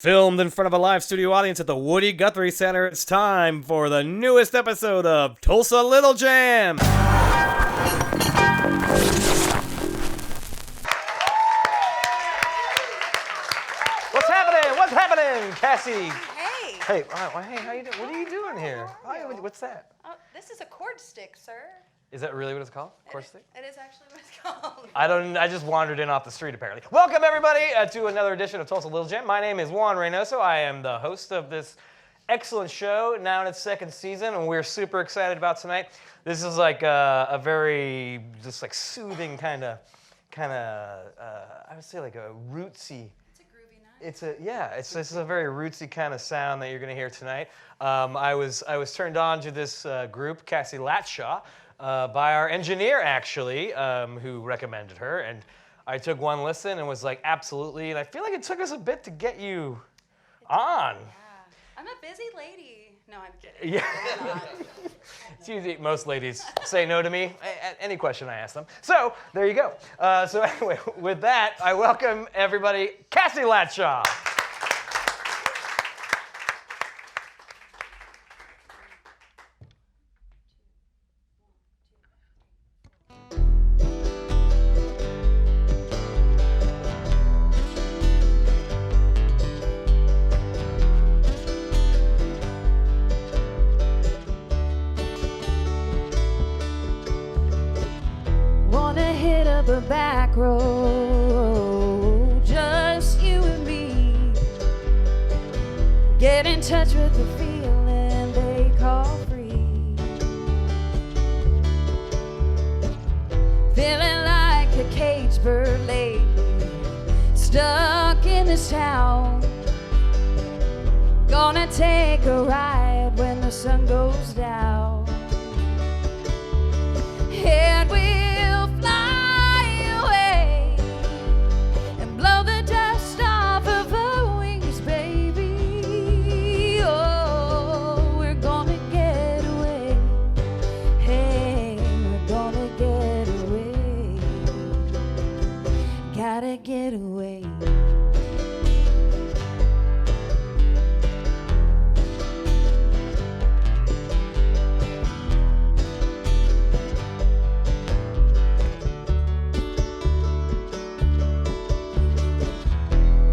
Filmed in front of a live studio audience at the Woody Guthrie Center, it's time for the newest episode of Tulsa Little Jam! What's happening? What's happening, Cassie? Hey. Hey, how you doing? What are you doing here? What's that? This is a cord stick, sir. Is that really what it's called? Cord stick? It is actually what it's called. I just wandered in off the street, apparently. Welcome, everybody, to another edition of Tulsa Little Jam. My name is Juan Reynoso. I am the host of this excellent show, now in its second season, and we're super excited about tonight. This is like a very, just like soothing kind of, I would say like a rootsy. It's a groovy night. It's a very rootsy kind of sound that you're going to hear tonight. I was turned on to this group, Cassie Latshaw, by our engineer, actually, who recommended her. And I took one listen and was like, absolutely. And I feel like it took us a bit to get you on. Yeah. I'm a busy lady. No, I'm kidding. Yeah. It's usually, most ladies say no to me at any question I ask them. So there you go. So anyway, with that, I welcome everybody, Cassie Latshaw. The back road, just you and me. Get in touch with the feeling they call free. Feeling like a caged bird lately, stuck in this town. Gonna take a ride when the sun goes down. And we'll fly blow the dust off of our wings, baby. Oh, we're gonna get away. Hey, we're gonna get away. Gotta get away.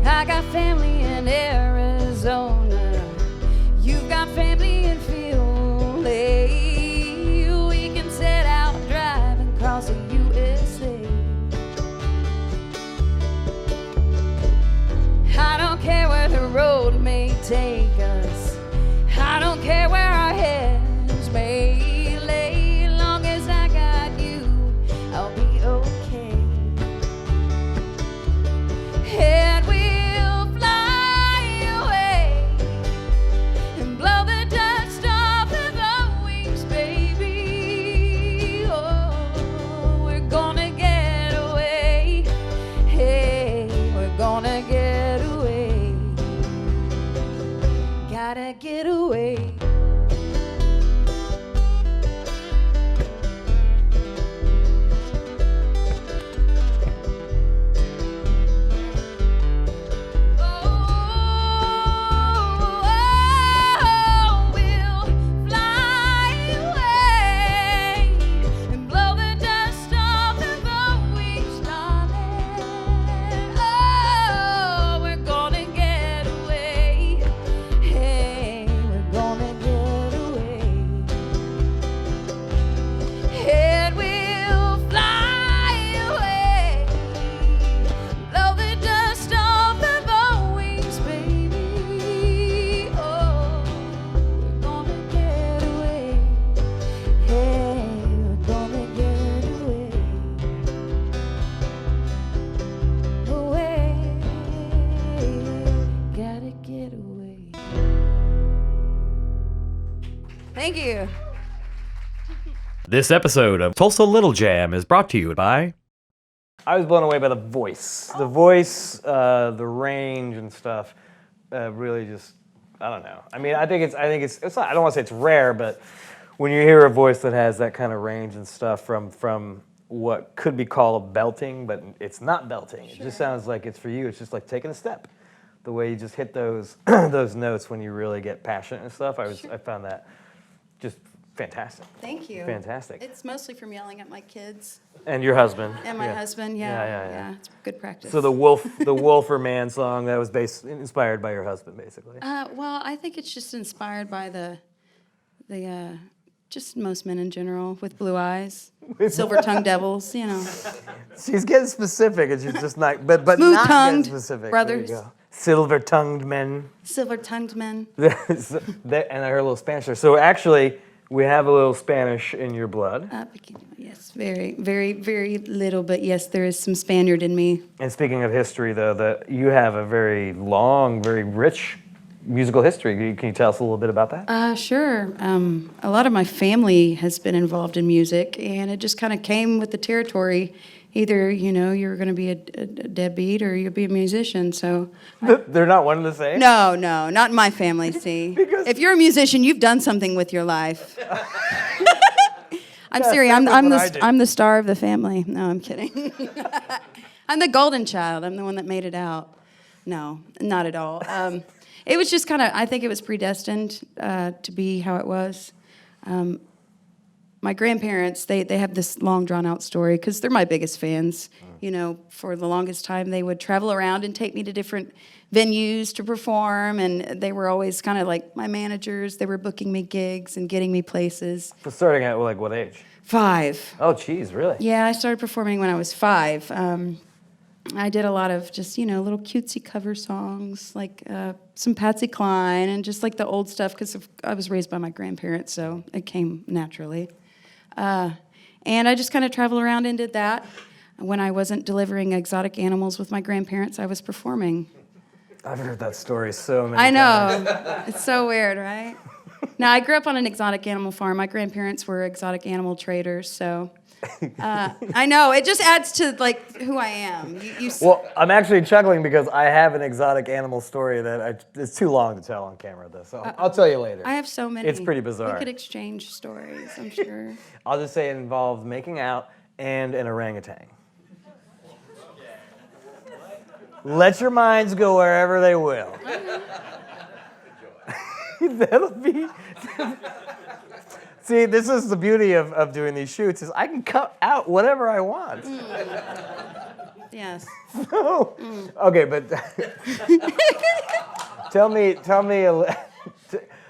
I got family in Arizona. You've got family in Philly. We can set out driving across the USA. I don't care where the road may take us. I don't care where our heads may lay. Long as I got you, I'll be okay. And we'll fly away and blow the dust off of our wings, baby. Oh, we're gonna get away. Hey, we're gonna get away. Gotta get away. Thank you. This episode of Tulsa Little Jam is brought to you by... I was blown away by the voice. The voice, the range and stuff, really just, I don't know. I mean, I think it's not, I don't want to say it's rare, but when you hear a voice that has that kind of range and stuff from what could be called belting, but it's not belting. Sure. It just sounds like it's for you. It's just like taking a step. the way you just hit those those notes when you really get passionate and stuff. I found that just fantastic. Thank you. Fantastic. It's mostly from yelling at my kids And your husband. and my husband. Yeah. Yeah. It's good practice. So the Wolfer Man song that was inspired by your husband, basically. Well, I think it's just inspired by the just most men in general with blue eyes, silver-tongued devils, you know. She's getting specific, and she's just not, but not getting Smooth-tongued specific. brothers. There you go. Silver-tongued men. Silver-tongued men. And I heard a little Spanish there. So actually, we have a little Spanish in your blood. Yes, very, very, very little, but yes, there is some Spaniard in me. And speaking of history, though, you have a very long, very rich musical history. Can you tell us a little bit about that? Sure. A lot of my family has been involved in music, and it just kind of came with the territory. Either, you're going to be a deadbeat or you'll be a musician, so... They're not one and the same? No, not in my family, see. If you're a musician, you've done something with your life. I'm serious. I'm the star of the family. No, I'm kidding. I'm the golden child. I'm the one that made it out. No, not at all. It was just kind of, I think it was predestined to be how it was. My grandparents, they have this long, drawn-out story because they're my biggest fans. For the longest time, they would travel around and take me to different venues to perform, and they were always kind of like my managers. They were booking me gigs and getting me places. So starting at, like, what age? 5. Oh, geez, really? Yeah, I started performing when I was 5. I did a lot of just, little cutesy cover songs, like some Patsy Cline and just like the old stuff because I was raised by my grandparents, so it came naturally. And I just kind of traveled around and did that. When I wasn't delivering exotic animals with my grandparents, I was performing. I've heard that story so many times. I know. It's so weird, right? Now, I grew up on an exotic animal farm. My grandparents were exotic animal traders, so... I know, it just adds to like who I am. Well, I'm actually chuckling because I have an exotic animal story that it's too long to tell on camera, though. So I'll tell you later. I have so many. It's pretty bizarre. We could exchange stories, I'm sure. I'll just say it involves making out and an orangutan. Let your minds go wherever they will. That'll be... See, this is the beauty of doing these shoots is I can cut out whatever I want. Yes. So, okay, but tell me.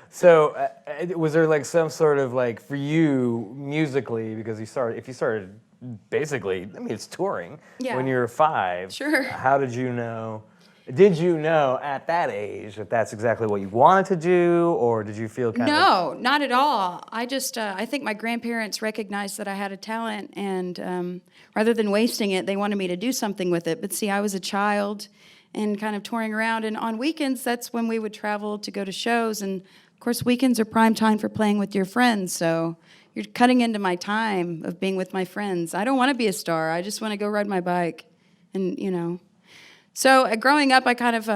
So, was there like some sort of like for you musically because if you started basically, I mean, it's touring when you were 5. Sure. How did you know? Did you know at that age that that's exactly what you wanted to do, or did you feel kind of... No, not at all. I just, I think my grandparents recognized that I had a talent, and rather than wasting it, they wanted me to do something with it. But see, I was a child and kind of touring around, and on weekends, that's when we would travel to go to shows, and of course, weekends are prime time for playing with your friends, so you're cutting into my time of being with my friends. I don't want to be a star. I just want to go ride my bike, and, So growing up, I kind of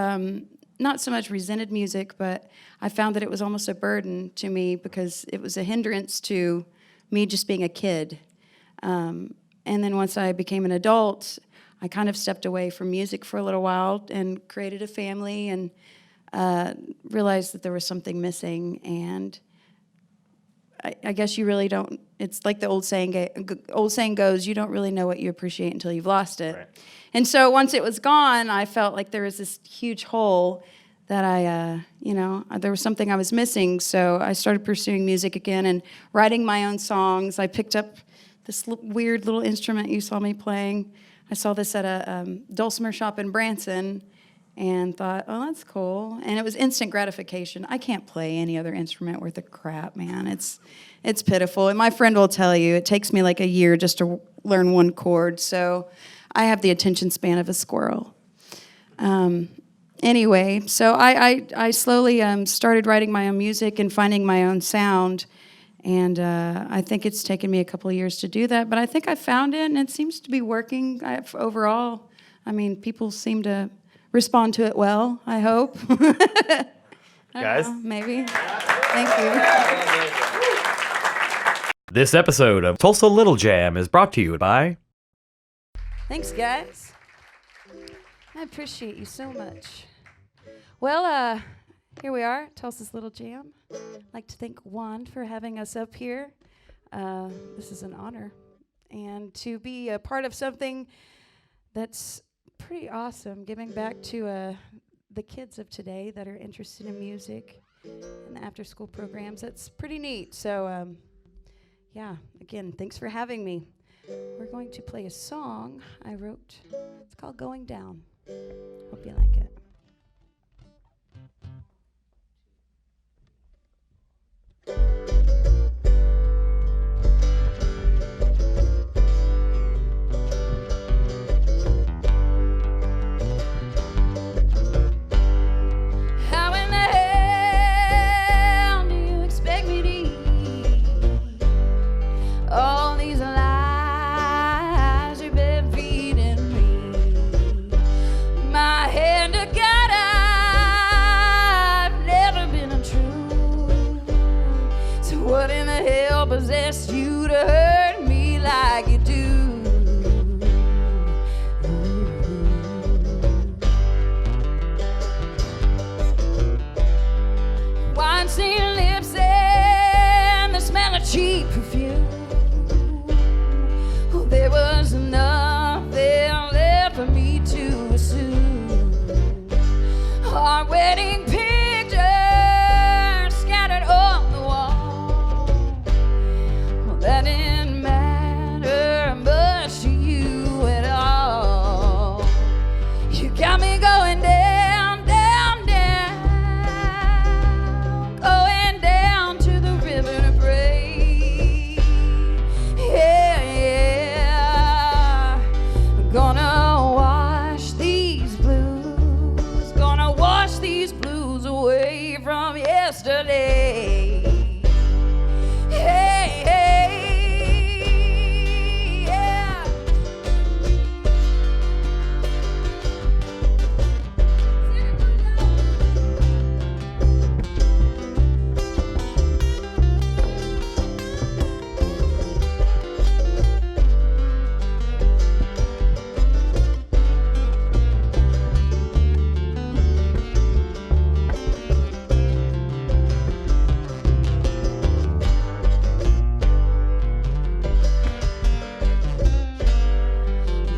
not so much resented music, but I found that it was almost a burden to me because it was a hindrance to me just being a kid. And then once I became an adult, I kind of stepped away from music for a little while and created a family and realized that there was something missing. And I guess you really don't, it's like the old saying goes, you don't really know what you appreciate until you've lost it. Right. And so once it was gone, I felt like there was this huge hole that there was something I was missing. So I started pursuing music again and writing my own songs. I picked up this weird little instrument you saw me playing. I saw this at a dulcimer shop in Branson and thought, oh, that's cool. And it was instant gratification. I can't play any other instrument worth of crap, man. It's pitiful. And my friend will tell you, it takes me like a year just to learn one chord. So I have the attention span of a squirrel. Anyway, so I slowly started writing my own music and finding my own sound. And I think it's taken me a couple of years to do that. But I think I found it, and it seems to be working overall. I mean, people seem to respond to it well, I hope. Guys? Maybe. Thank you. This episode of Tulsa Little Jam is brought to you by... Thanks, guys. I appreciate you so much. Well, here we are, Tulsa's Little Jam. I'd like to thank Juan for having us up here. This is an honor. And to be a part of something that's pretty awesome, giving back to the kids of today that are interested in music and the after-school programs. That's pretty neat. So, yeah, again, thanks for having me. We're going to play a song I wrote. It's called Going Down. Hope you like it. How in the hell do you expect me to eat all these lies you've been feeding me? My hand to God, I've never been untrue. So what in the hell possessed you to hurt me like you do? Wine-stained lips and the smell of cheap perfume. Oh, there was nothing left for me to assume. Our wedding pictures scattered on the wall. Well, that didn't matter much to you at all. You got me going down, down, down, going down to the river to pray. Yeah, yeah. I'm gonna wash these blues, gonna wash these blues away from yesterday. Hey, hey, yeah.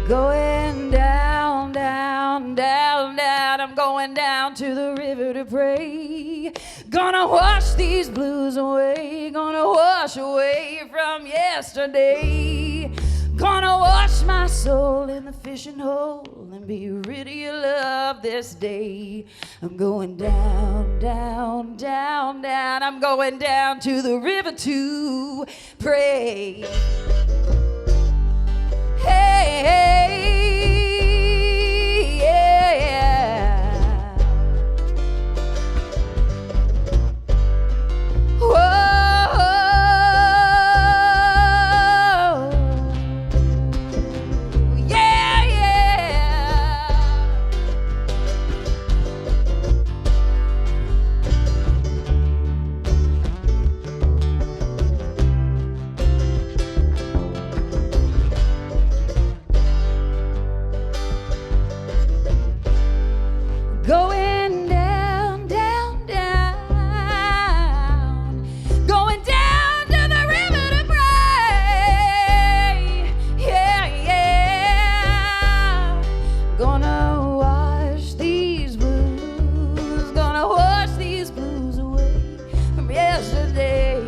Going down, down, down, down. I'm going down to the river to pray. Gonna wash these blues away. Gonna wash away from yesterday. Gonna wash my soul in the fishing hole and be rid of your love this day. I'm going down, down, down, down. I'm going down to the river to pray. Hey, hey, yeah. Whoa, yeah, yeah. Going down, down, down. Going down to the river to pray. Yeah, yeah. Gonna wash these blues. Gonna wash these blues away from yesterday.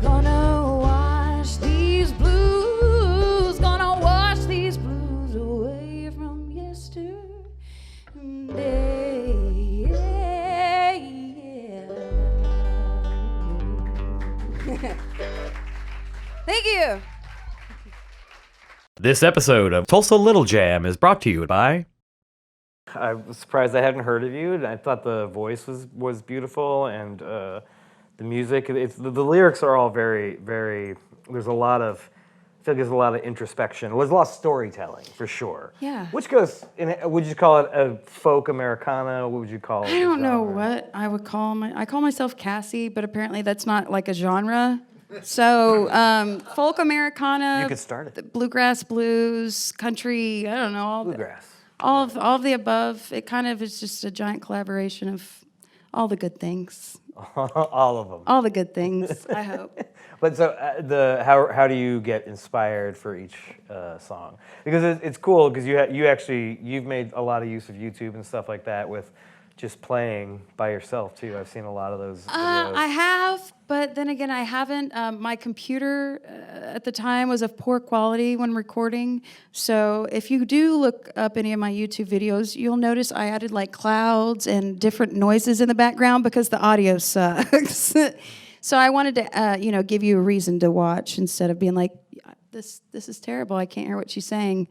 Gonna wash these blues. Gonna wash these blues away from yesterday. Thank you. This episode of Tulsa Little Jam is brought to you by... I was surprised I hadn't heard of you. And I thought the voice was beautiful, and the music. The lyrics are all very, very. There's a lot of. I feel like there's a lot of introspection. There's a lot of storytelling for sure. Yeah. Which goes. Would you call it a folk Americana? What would you call it? I don't know what I would call I call myself Cassie, but apparently that's not like a genre. So folk Americana, You could start it. the bluegrass, blues, country, I don't know, Bluegrass. all of the above. It kind of is just a giant collaboration of all the good things. All of them. All the good things, I hope. But so how do you get inspired for each song? Because it's cool because you've made a lot of use of YouTube and stuff like that with just playing by yourself too. I've seen a lot of those videos. I have, but then again, I haven't. My computer at the time was of poor quality when recording. So if you do look up any of my YouTube videos, you'll notice I added like clouds and different noises in the background because the audio sucks. So I wanted to, give you a reason to watch instead of being like, this is terrible. I can't hear what she's saying.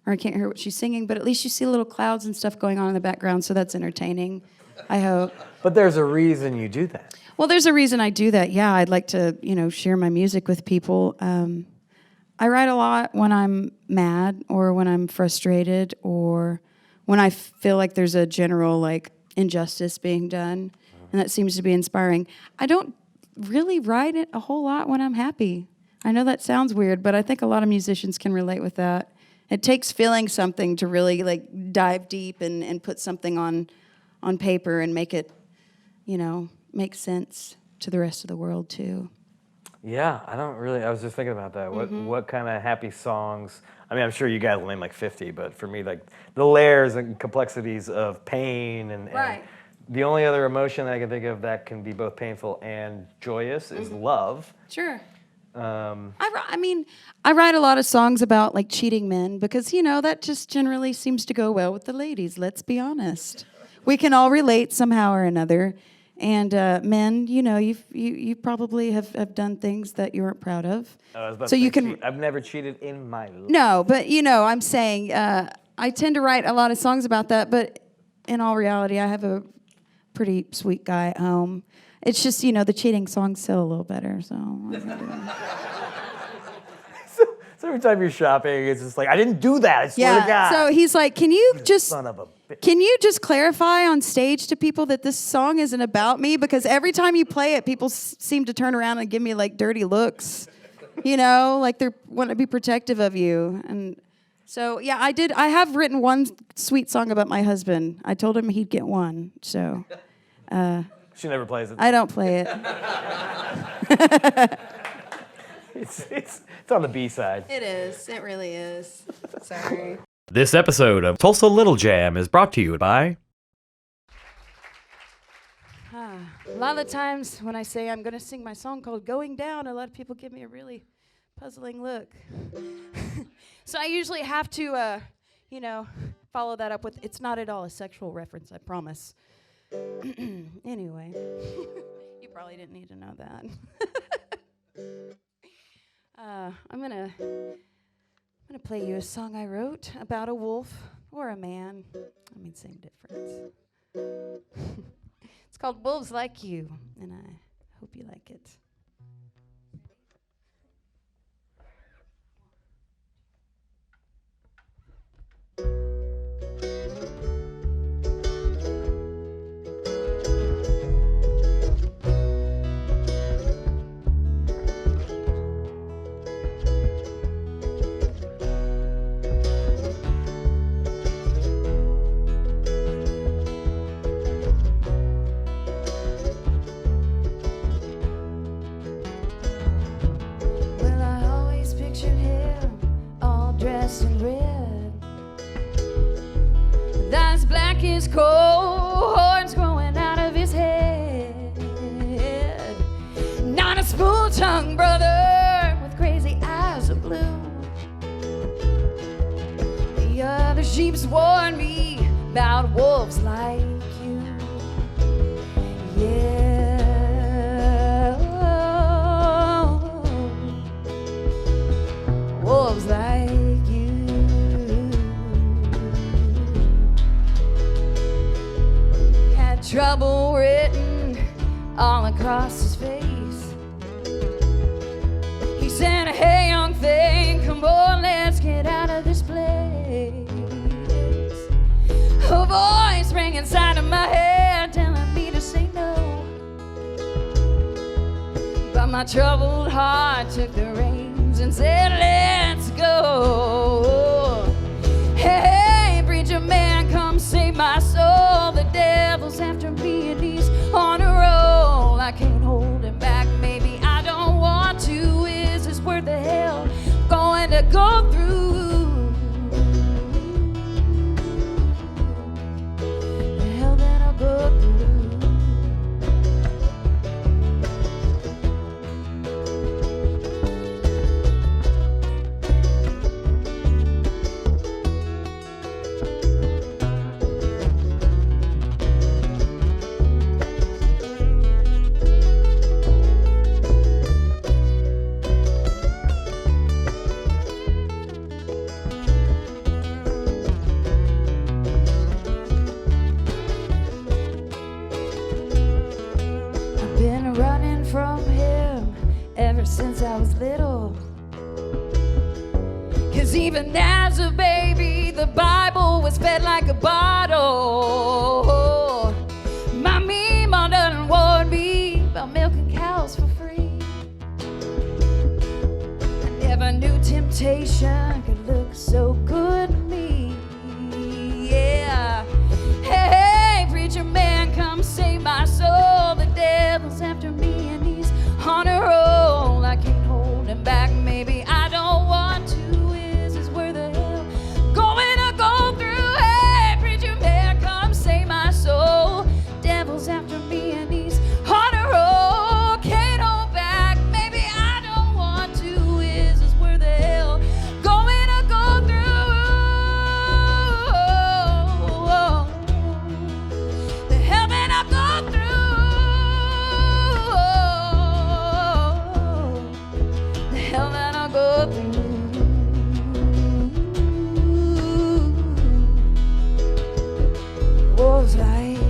Or I can't hear what she's singing, but at least you see little clouds and stuff going on in the background, so that's entertaining, I hope. But there's a reason you do that. Well, there's a reason I do that. Yeah, I'd like to, share my music with people. I write a lot when I'm mad or when I'm frustrated or when I feel like there's a general, injustice being done, and that seems to be inspiring. I don't really write it a whole lot when I'm happy. I know that sounds weird, but I think a lot of musicians can relate with that. It takes feeling something to really dive deep and put something on paper and make it, make sense to the rest of the world too. Yeah, I was just thinking about that. What kind of happy songs? I mean, I'm sure you guys will name 50, but for me, the layers and complexities of pain and the only other emotion that I can think of that can be both painful and joyous is love. Sure. I write a lot of songs about cheating men because that just generally seems to go well with the ladies. Let's be honest. We can all relate somehow or another. And men, you probably have done things that you weren't proud of. So you can. I've never cheated in my life. No, but I'm saying I tend to write a lot of songs about that. But in all reality, I have a pretty sweet guy at home. It's just, the cheating songs sell a little better, so. So every time you're shopping, it's just I didn't do that, I swear to God. So he's like, can you just clarify on stage to people that this song isn't about me? Because every time you play it, people seem to turn around and give me dirty looks, they want to be protective of you. And so, yeah, I have written one sweet song about my husband. I told him he'd get one, so. She never plays it. I don't play it. It's on the B side. It is. It really is. Sorry. This episode of Tulsa Little Jam is brought to you by... A lot of the times when I say I'm going to sing my song called Going Down, a lot of people give me a really puzzling look. So I usually have to, follow that up with, it's not at all a sexual reference, I promise. Anyway, you probably didn't need to know that. I'm gonna play you a song I wrote about a wolf or a man. I mean, same difference. It's called Wolves Like You, and I hope you like it. His cohorts growing out of his head. Not a smooth-tongued brother with crazy eyes of blue. The other sheep's warned me about wolves like you. Yeah, wolves like you. Trouble written all across his face. He said, hey, young thing, come on, let's get out of this place. A voice rang inside of my head telling me to say no. But my troubled heart took the reins and said, let's go. Hey, preacher man, come save my soul. The devil's after me and he's on a roll. I can't hold him back, maybe I don't want to. Is this worth the hell going to go through? The hell that I'll go through. Since I was little, 'cause even as a baby the Bible was fed like a bottle. My mama done warned me about milking cows for free. I never knew temptation could look so good to me. Yeah. Hey, preacher man, come save my soul. The devil's after me and he's on a roll. I can't hold him back, maybe I don't want to. Is this worth the hell going to go through? Hey, preacher man, come save my soul. Devil's after me and he's on a roll. Can't hold back, maybe I don't want to. Is this worth the hell going to go through? The hell that I go through. Hell that I'll go through. Wolves like you.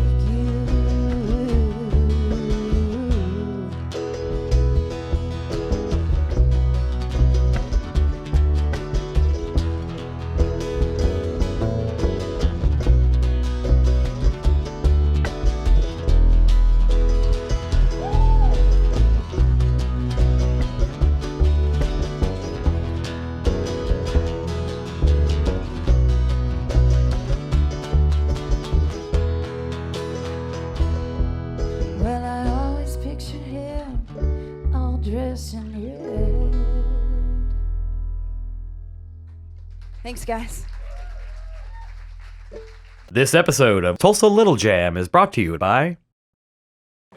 Well, I always pictured him all dressed in red. Thanks, guys. This episode of Tulsa Little Jam is brought to you by...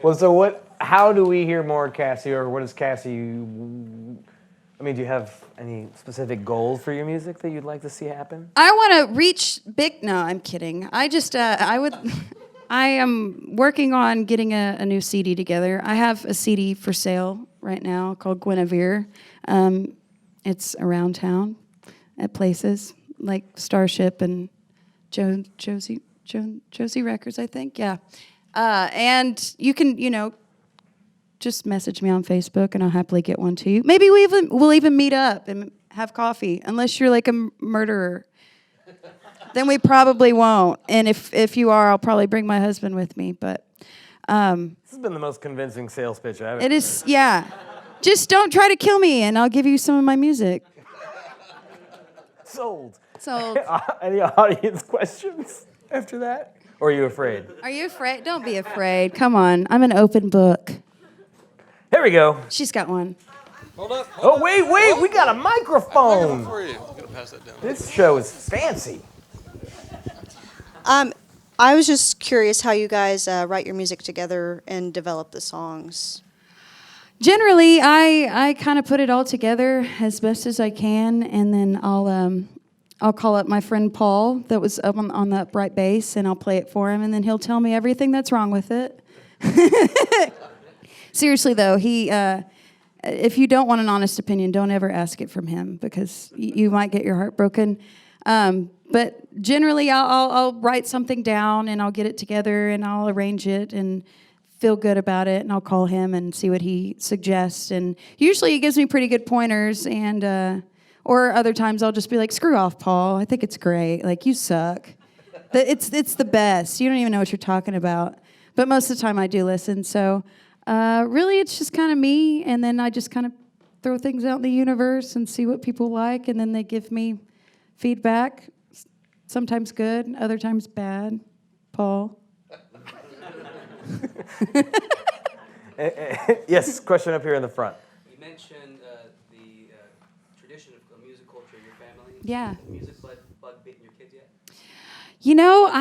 Well, so how do we hear more Cassie, or what is Cassie? I mean, do you have any specific goals for your music that you'd like to see happen? I want to reach big. No, I'm kidding. I am working on getting a new CD together. I have a CD for sale right now called Guinevere. It's around town at places like Starship and Josie Records, I think. Yeah. And you can, just message me on Facebook and I'll happily get one to you. Maybe we'll even meet up and have coffee, unless you're like a murderer. Then we probably won't. And if you are, I'll probably bring my husband with me. But This has been the most convincing sales pitch I've ever. it is, yeah. Just don't try to kill me, and I'll give you some of my music. Sold. Sold. Any audience questions after that? Or are you afraid? Are you afraid? Don't be afraid. Come on. I'm an open book. Here we go. She's got one. Hold up. Oh, wait, we got a microphone. For you. I'm gonna pass that down. This show is fancy. I was just curious how you guys write your music together and develop the songs. Generally, I kind of put it all together as best as I can, and then I'll call up my friend Paul that was up on the upright bass, and I'll play it for him, and then he'll tell me everything that's wrong with it. Seriously, though, if you don't want an honest opinion, don't ever ask it from him, because you might get your heart broken. But generally, I'll write something down, and I'll get it together, and I'll arrange it, and feel good about it, and I'll call him and see what he suggests. And usually he gives me pretty good pointers, and or other times I'll just be like, screw off, Paul. I think it's great. Like, you suck. It's the best. You don't even know what you're talking about. But most of the time I do listen. So Really, it's just kind of me, and then I just kind of throw things out in the universe and see what people like, and then they give me feedback, sometimes good, other times bad. Paul? Yes, question up here in the front. You mentioned the tradition of music culture in your family. Yeah. Music bug bitten your kids yet? You know,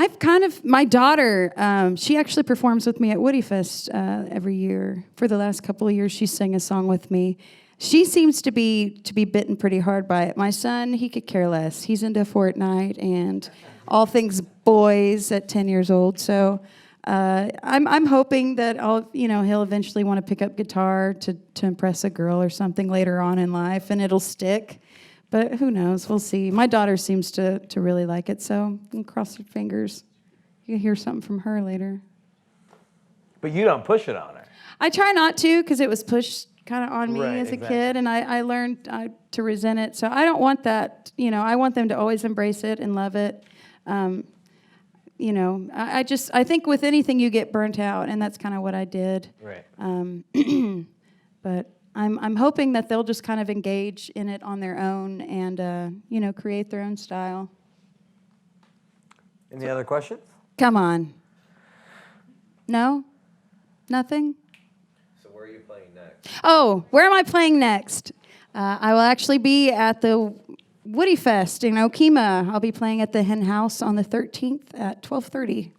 my daughter, she actually performs with me at Woody Fest every year. For the last couple of years, she sang a song with me. She seems to be bitten pretty hard by it. My son, he could care less. He's into Fortnite and all things boys at 10 years old. So I'm hoping that he'll eventually want to pick up guitar to impress a girl or something later on in life, and it'll stick. But who knows? We'll see. My daughter seems to really like it, so cross your fingers. You can hear something from her later. But you don't push it on her. I try not to, because it was pushed kind of on me as a exactly. kid, and I learned to resent it. So I don't want that. I want them to always embrace it and love it. I think with anything you get burnt out, and that's kind of what I did. Right. But I'm hoping that they'll just kind of engage in it on their own and create their own style. Any other questions? Come on. No? Nothing? So where are you playing next? Oh, where am I playing next? I will actually be at the Woody Fest in Okemah. I'll be playing at the Hen House on the 13th at 12:30.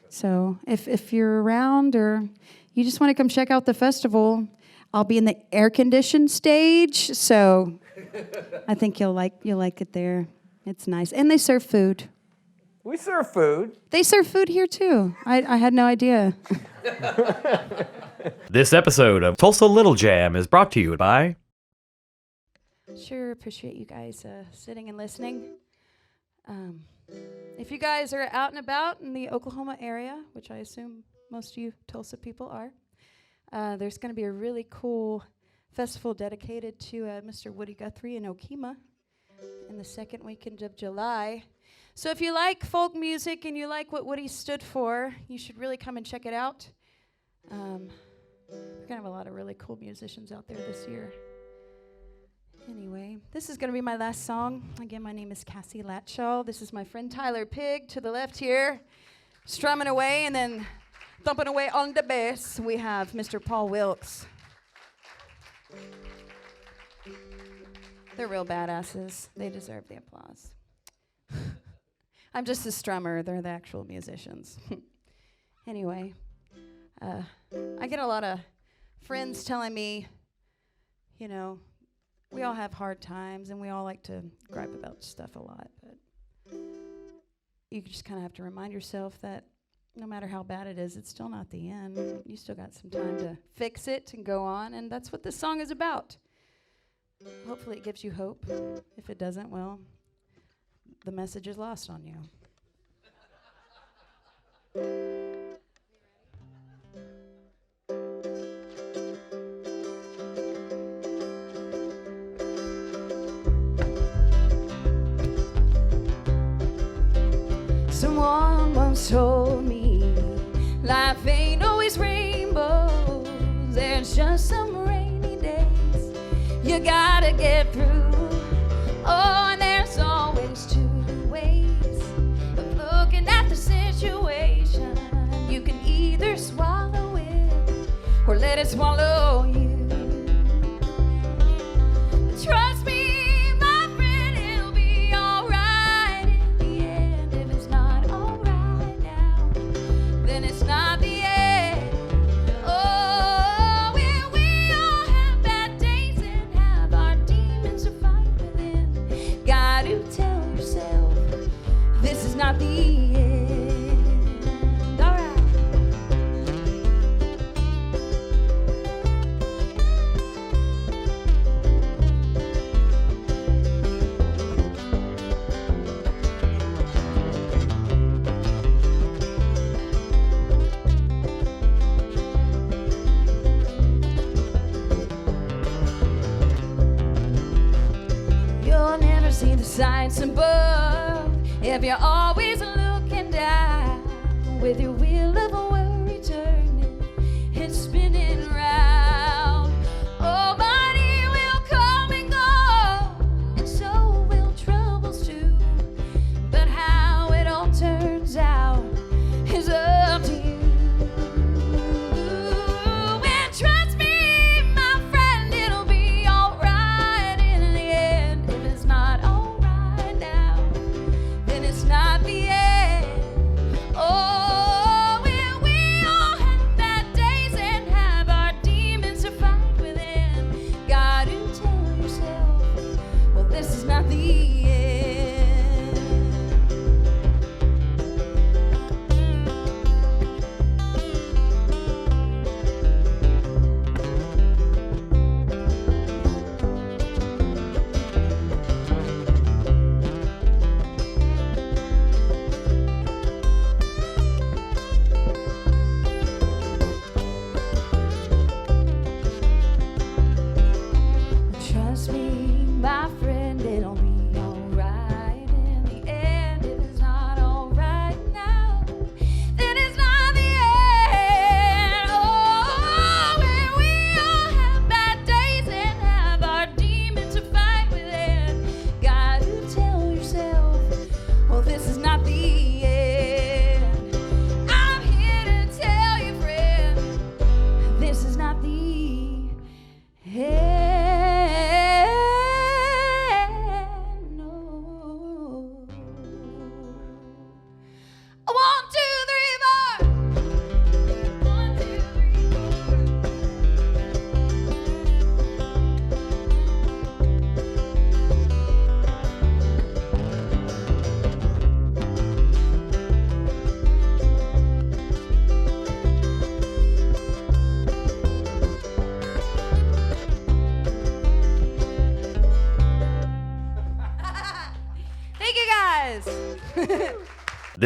So if you're around or you just want to come check out the festival, I'll be in the air-conditioned stage. So I think you'll like it there. It's nice, and they serve food. We serve food. They serve food here too. I had no idea. This episode of Tulsa Little Jam is brought to you by... Sure, appreciate you guys sitting and listening. If you guys are out and about in the Oklahoma area, which I assume most of you Tulsa people are, there's going to be a really cool festival dedicated to Mr. Woody Guthrie in Okemah in the second weekend of July. So if you like folk music and you like what Woody stood for, you should really come and check it out. We're going to have a lot of really cool musicians out there this year. Anyway, this is going to be my last song. Again, my name is Cassie Latshaw. This is my friend Tyler Pigg to the left here, strumming away, and then thumping away on the bass, we have Mr. Paul Wilkes. They're real badasses. They deserve the applause. I'm just the strummer. They're the actual musicians. Anyway, I get a lot of friends telling me, we all have hard times and we all like to gripe about stuff a lot, but you just kind of have to remind yourself that no matter how bad it is, it's still not the end. You still got some time to fix it and go on, and that's what this song is about. Hopefully it gives you hope. If it doesn't, well, the message is lost on you. Someone once told me life ain't always rainbows. There's just some rainy days you gotta get through. Oh, and there's always two ways of looking at the situation. You can either swallow it or let it swallow you. But trust me, not the end. All right. You'll never see the signs above if you're always looking down with your wheel of worry turning and spinning right.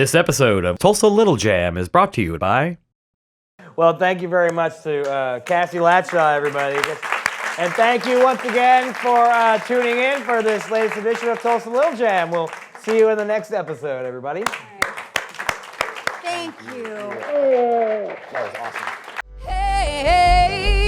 This episode of Tulsa Little Jam is brought to you by... Well, thank you very much to Cassie Latshaw, everybody. And thank you once again for tuning in for this latest edition of Tulsa Little Jam. We'll see you in the next episode, everybody. Thank you. That was awesome. Hey, hey.